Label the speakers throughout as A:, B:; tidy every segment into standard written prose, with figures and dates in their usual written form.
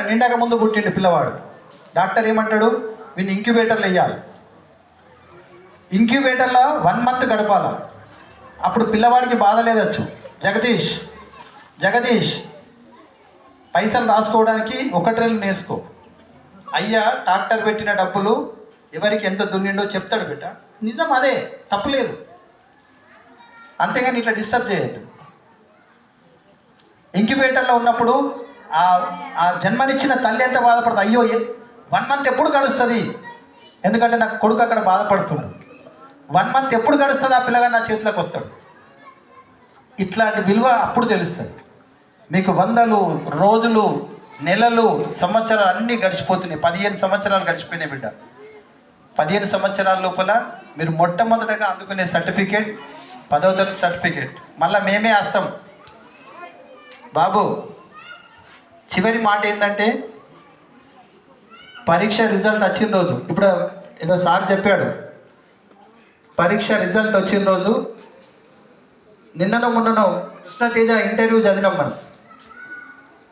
A: నిండాక ముందు పుట్టిండు పిల్లవాడు. డాక్టర్ ఏమంటాడు, వీడిని ఇంక్యుబేటర్లో వేయాలి. ఇంక్యుబేటర్లో 1 month గడపాల. అప్పుడు పిల్లవాడికి బాధ లేదచ్చు. జగదీష్ పైసలు రాసుకోవడానికి 1 నెల నేర్చుకో. అయ్యా డాక్టర్ పెట్టిన డబ్బులు ఎవరికి ఎంత దున్నిండో చెప్తాడు బిడ్డ. నిజం, అదే తప్పులేదు. అంతేగాని ఇట్లా డిస్టర్బ్ చేయొద్దు. ఇంక్యుబేటర్లో ఉన్నప్పుడు ఆ జన్మనిచ్చిన తల్లి ఎంత బాధపడుతుంది. అయ్యో 1 month ఎప్పుడు గడుస్తుంది, ఎందుకంటే నాకు కొడుకు అక్కడ బాధపడుతుంది. 1 month ఎప్పుడు గడుస్తుంది, ఆ పిల్లగా నా చేతిలోకి వస్తాడు. ఇట్లాంటి విలువ అప్పుడు తెలుస్తుంది మీకు. 100 రోజులు, నెలలు, సంవత్సరాలు అన్నీ గడిచిపోతున్నాయి. 15 సంవత్సరాలు గడిచిపోయినాయి బిడ్డ. 15 సంవత్సరాల లోపల మీరు మొట్టమొదటగా అందుకునే సర్టిఫికేట్ 10వ తరగతి సర్టిఫికేట్. మళ్ళీ మేమే వస్తాం బాబు. చివరి మాట ఏంటంటే, పరీక్ష రిజల్ట్ వచ్చిన రోజు, ఇప్పుడు ఏదో సార్ చెప్పాడు, పరీక్ష రిజల్ట్ వచ్చిన రోజు మొన్ననో కృష్ణతేజ ఇంటర్వ్యూ చదివినాం. మనం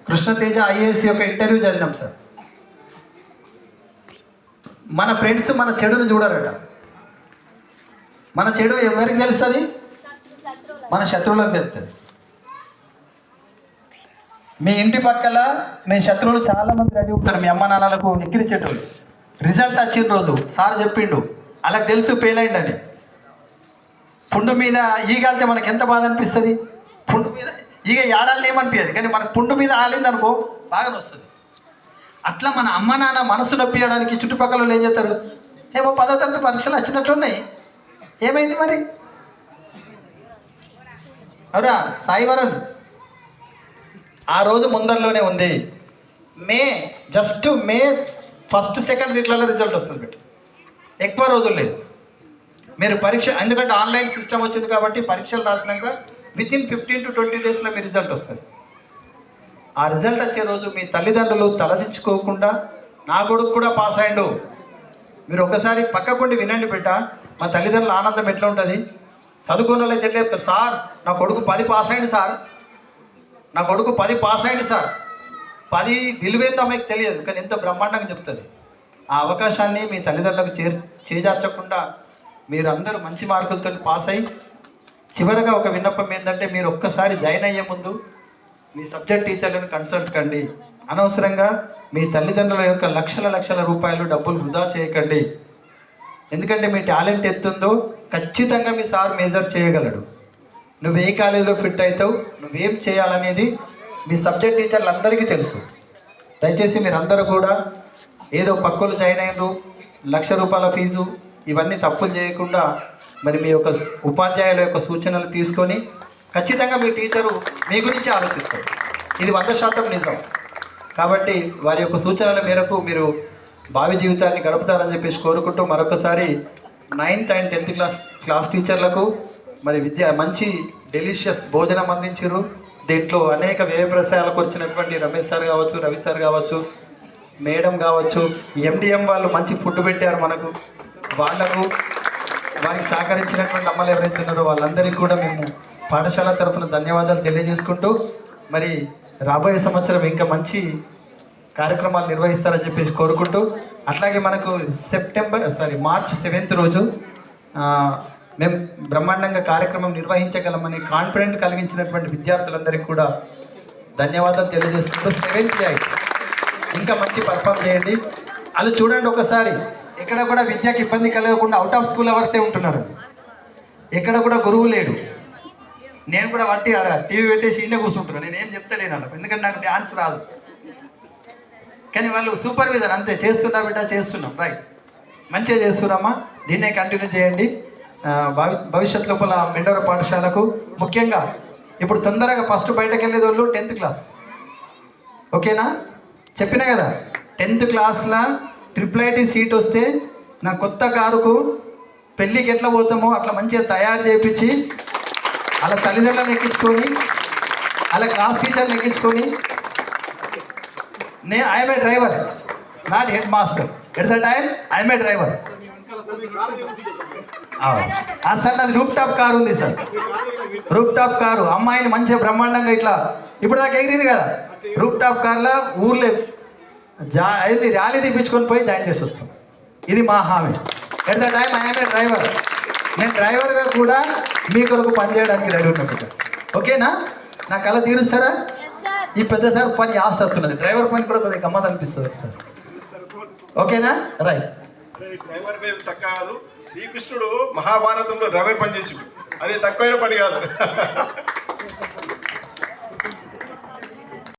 A: కృష్ణతేజ ఐఏఎస్ యొక్క ఇంటర్వ్యూ చదివినాం సార్. మన ఫ్రెండ్స్ మన చెడును చూడరట. మన చెడు ఎవరికి తెలుస్తుంది? మన శత్రువులకు తెలుస్తుంది. మీ ఇంటి పక్కల మీ శత్రువులు చాలామంది రెడీ ఉంటారు, మీ అమ్మ నాన్నలకు ఎక్కిరించేటోళ్ళు. రిజల్ట్ వచ్చిన రోజు సార్ చెప్పిండు, అలా తెలుసు ఫెయిల్ అయిందని. పుండు మీద ఈగాలితే మనకి ఎంత బాధ అనిపిస్తుంది. పుండు మీద ఈగ ఏడాలని ఏమనిపించదు, కానీ మనకు పుండు మీద ఆలింది అనుకో బాగానే వస్తుంది. అట్లా మన అమ్మ నాన్న మనసు నొప్పియడానికి చుట్టుపక్కల వాళ్ళు ఏం చేస్తారు, ఏమో 10వ తరగతి పరీక్షలు వచ్చినట్లున్నాయి, ఏమైంది మరి? అవురా సాయివరన్, ఆ రోజు ముందరలోనే ఉంది. మే 1st 2nd వీక్లలో రిజల్ట్ వస్తుంది బిడ్డ. ఎక్కువ రోజులు లేదు. మీరు పరీక్ష, ఎందుకంటే ఆన్లైన్ సిస్టమ్ వచ్చింది కాబట్టి పరీక్షలు రాసినాక within 15 to 20 డేస్లో మీ రిజల్ట్ వస్తుంది. ఆ రిజల్ట్ వచ్చే రోజు మీ తల్లిదండ్రులు తలదించుకోకుండా, నా కొడుకు కూడా పాస్ అయ్యిండు. మీరు ఒకసారి పక్కకుండి వినండి బిడ్డ, మా తల్లిదండ్రుల ఆనందం ఎట్లా ఉంటుంది. చదువుకున్న వాళ్ళు అయితే చెప్తారు, సార్ నా కొడుకు 10 పాస్ అయ్యింది సార్, నా కొడుకు 10 పాస్ అయ్యింది సార్. 10 విలువేందో మీకు తెలియదు, కానీ ఎంత బ్రహ్మాండంగా చెప్తుంది. ఆ అవకాశాన్ని మీ తల్లిదండ్రులకు చేజార్చకుండా మీరు అందరూ మంచి మార్కులతో పాస్ అయ్యి, చివరిగా ఒక విన్నపం ఏంటంటే, మీరు ఒక్కసారి జాయిన్ అయ్యే ముందు మీ సబ్జెక్ట్ టీచర్లను కన్సల్ట్ కండి. అనవసరంగా మీ తల్లిదండ్రుల యొక్క లక్షల రూపాయలు డబ్బులు వృధా చేయకండి. ఎందుకంటే మీ టాలెంట్ ఎత్తుందో ఖచ్చితంగా మీ సార్ మేజర్ చేయగలడు. నువ్వు ఏ కాలేజీలో ఫిట్ అవుతావు, నువ్వేం చేయాలనేది మీ సబ్జెక్ట్ టీచర్లు అందరికీ తెలుసు. దయచేసి మీరందరూ కూడా ఏదో పక్కలు జాయిన్ అయినరు, ₹1,00,000 ఫీజు, ఇవన్నీ తప్పులు చేయకుండా మరి మీ యొక్క ఉపాధ్యాయుల యొక్క సూచనలు తీసుకొని ఖచ్చితంగా మీ టీచరు మీ గురించి ఆలోచిస్తారు. ఇది 100% నిజం. కాబట్టి వారి యొక్క సూచనల మేరకు మీరు భావి జీవితాన్ని గడుపుతారని చెప్పేసి కోరుకుంటూ, మరొకసారి 9th and 10th క్లాస్ టీచర్లకు మరి మంచి డెలిషియస్ భోజనం అందించారు. దీంట్లో అనేక వ్యయప్రసాయాలకు వచ్చినటువంటి రమేష్ సార్ కావచ్చు, రవి సార్ కావచ్చు, మేడం కావచ్చు, MDM వాళ్ళు మంచి ఫుడ్ పెట్టారు మనకు. వారికి సహకరించినటువంటి అమ్మలు ఎవరైతే ఉన్నారో వాళ్ళందరికీ కూడా మేము పాఠశాల తరఫున ధన్యవాదాలు తెలియజేసుకుంటూ, మరి రాబోయే సంవత్సరం ఇంకా మంచి కార్యక్రమాలు నిర్వహిస్తారని చెప్పేసి కోరుకుంటూ, అట్లాగే మనకు మార్చ్ 7th రోజు మేము బ్రహ్మాండంగా కార్యక్రమం నిర్వహించగలమని కాన్ఫిడెంట్ కలిగించినటువంటి విద్యార్థులందరికీ కూడా ధన్యవాదాలు తెలియజేసుకుంటూ, 7th ఇంకా మంచి పర్ఫామ్ చేయండి. అది చూడండి ఒకసారి, ఎక్కడ కూడా విద్యకు ఇబ్బంది కలగకుండా అవుట్ ఆఫ్ స్కూల్ అవర్సే ఉంటున్నారు. ఎక్కడ కూడా గురువు లేడు. నేను కూడా వట్టి టీవీ పెట్టేసి ఇంట్లో కూర్చుంటున్నాను, నేనేం చెప్తలేను అన్న, ఎందుకంటే నాకు డ్యాన్స్ రాదు. కానీ వాళ్ళు సూపర్విజన్ అంతే, చేస్తున్నా బిడ్డ చేస్తున్నాం, రైట్, మంచిగా చేస్తున్నామా, దీన్నే కంటిన్యూ చేయండి. భవిష్యత్ లోపల మెండోర పాఠశాలకు ముఖ్యంగా ఇప్పుడు తొందరగా ఫస్ట్ బయటకు వెళ్ళేది వాళ్ళు 10th క్లాస్. ఓకేనా, చెప్పినా కదా, 10th క్లాస్లో IIIT సీట్ వస్తే నా కొత్త కారుకు పెళ్ళికి ఎట్లా పోతామో అట్లా మంచిగా తయారు చేయించి, అలా తల్లిదండ్రులను ఎక్కించుకొని, అలా క్లాస్ టీచర్ని ఎక్కించుకొని, I'm a driver, not head master. At the time I'm a driver. Sir నాది రూప్ టాప్ కారు ఉంది సార్, రూప్ టాప్ కారు. అమ్మాయిని మంచిగా బ్రహ్మాండంగా ఇట్లా ఇప్పుడు దాకా ఎగిరింది కదా, రూప్ టాప్ కార్లో ఊర్లో ఇది ర్యాలీ తీపించుకొని పోయి జాయిన్ చేసి వస్తాం. ఇది మా హామీ. At the time I'm a driver. నేను డ్రైవర్గా కూడా మీ కొరకు పనిచేయడానికి రెడీ ఉన్నప్పుడు. ఓకేనా? నా కళ తీరుస్తారా? ఈ పెద్ద సార్ పని ఆస్తి వస్తున్నది. డ్రైవర్ పని కూడా కొద్దిగా గమ్మత్ అనిపిస్తుంది సార్. ఓకేనా? రైట్.
B: డ్రైవర్ పేరు తక్కువ కాదు. శ్రీకృష్ణుడు మహాభారతంలో డ్రైవర్ పని చేసి అది తక్కువైన పని కాదు.